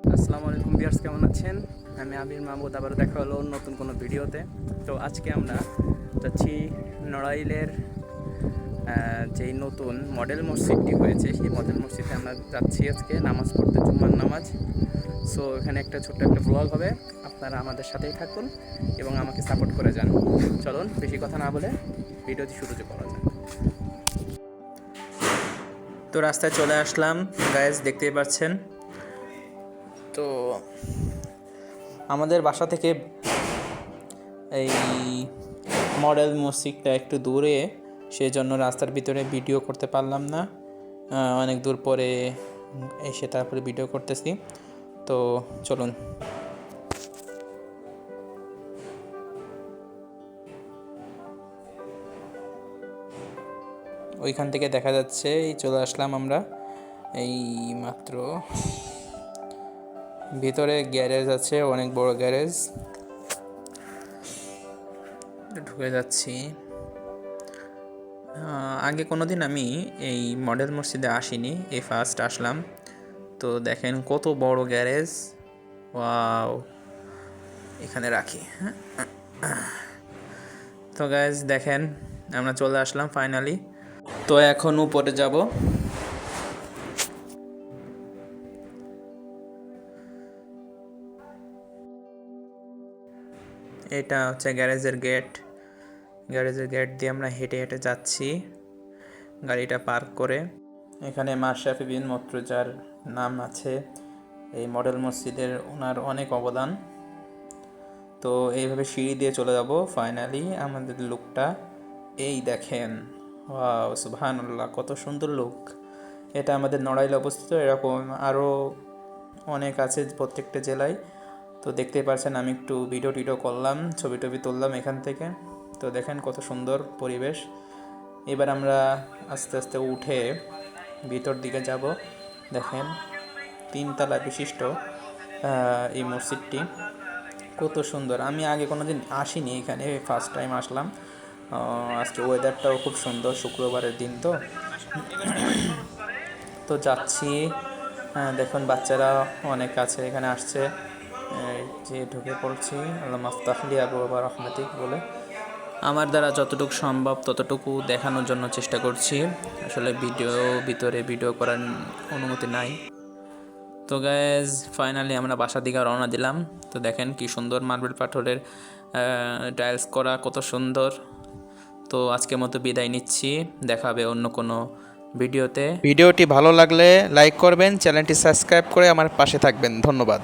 আসসালামু আলাইকুম ভিউয়ার্স, কেমন আছেন? আমি আবির মাহমুদ, আবারও দেখা হলো নতুন কোনো ভিডিওতে। তো আজকে আমরা যাচ্ছি নড়াইলের যেই নতুন মডেল মসজিদটি হয়েছে, সেই মডেল মসজিদে আমরা যাচ্ছি আজকে নামাজ পড়তে, জুম্মার নামাজ। সো এখানে একটা ছোট্ট একটা ব্লগ হবে, আপনারা আমাদের সাথেই থাকুন এবং আমাকে সাপোর্ট করে যান। চলুন বেশি কথা না বলে ভিডিওটি শুরু করা যাক। তো রাস্তায় চলে আসলাম গাইজ, দেখতেই পাচ্ছেন। তো আমাদের বাসা থেকে এই মডেল মসজিদটা একটু দূরে, সেই জন্য রাস্তার ভিতরে ভিডিও করতে পারলাম না। অনেক দূর পরে এসে তারপরে ভিডিও করতেছি। তো চলুন। ওইখান থেকে দেখা যাচ্ছে এই চলে আসলাম আমরা এই মাত্র। ভিতরে গ্যারেজ আছে, অনেক বড় গ্যারেজ, ঢুকে যাচ্ছি। আগে কোনো দিন আমি এই মডেল মসজিদে আসিনি, এই ফার্স্ট আসলাম। তো দেখেন কত বড় গ্যারেজ, ওয়াও। এখানে রাখি। তো গাইজ দেখেন, আমরা চলে আসলাম ফাইনালি। তো এখন উপরে যাব। এটা হচ্ছে গ্যারেজের গেট। গ্যারেজের গেট দিয়ে আমরা হেঁটে হেঁটে যাচ্ছি গাড়িটা পার্ক করে। এখানে মাশরাফি বিন মর্তুজার নাম আছে এই মডেল মসজিদের, ওনার অনেক অবদান। তো এইভাবে সিঁড়ি দিয়ে চলে যাব ফাইনালি আমাদের লুকটা। এই দেখেন, ওয়াও সুবহানাল্লাহ, কত সুন্দর লুক। এটা আমাদের নড়াইলে অবস্থিত, এরকম আরও অনেক আছে প্রত্যেকটা জেলায়। তো দেখতেই পাচ্ছেন, আমি একটু ভিডিও টিডিও করলাম, ছবি টবি তুললাম এখান থেকে। তো দেখেন কত সুন্দর পরিবেশ। এবার আমরা আস্তে আস্তে উঠে ভিতর দিকে যাব। দেখেন 3 তলা বিশিষ্ট এই মসজিদটি, কত সুন্দর। আমি আগে কোনো দিন আসিনি এখানে, ফার্স্ট টাইম আসলাম। আজকে ওয়েদারটাও খুব সুন্দর, শুক্রবারের দিন তো। তো যাচ্ছি। দেখুন বাচ্চারা অনেক আছে, এখানে আসছে। যে ঢুকে পড়ছি, আল্লাহ মাফতাহলি আবু বাবা রহমাতিক বলে। আমার দ্বারা যতটুকু সম্ভব ততটুকু দেখানোর জন্য চেষ্টা করছি। আসলে ভিতরে ভিডিও করার অনুমতি নাই। তো গাইজ ফাইনালি আমরা বাসার দিকে রওনা দিলাম। তো দেখেন কি সুন্দর মার্বেল পাথরের টাইলস করা, কত সুন্দর। তো আজকের মতো বিদায় নিচ্ছি, দেখা হবে অন্য কোনো ভিডিওতে। ভিডিওটি ভালো লাগলে লাইক করবেন, চ্যানেলটি সাবস্ক্রাইব করে আমার পাশে থাকবেন। ধন্যবাদ।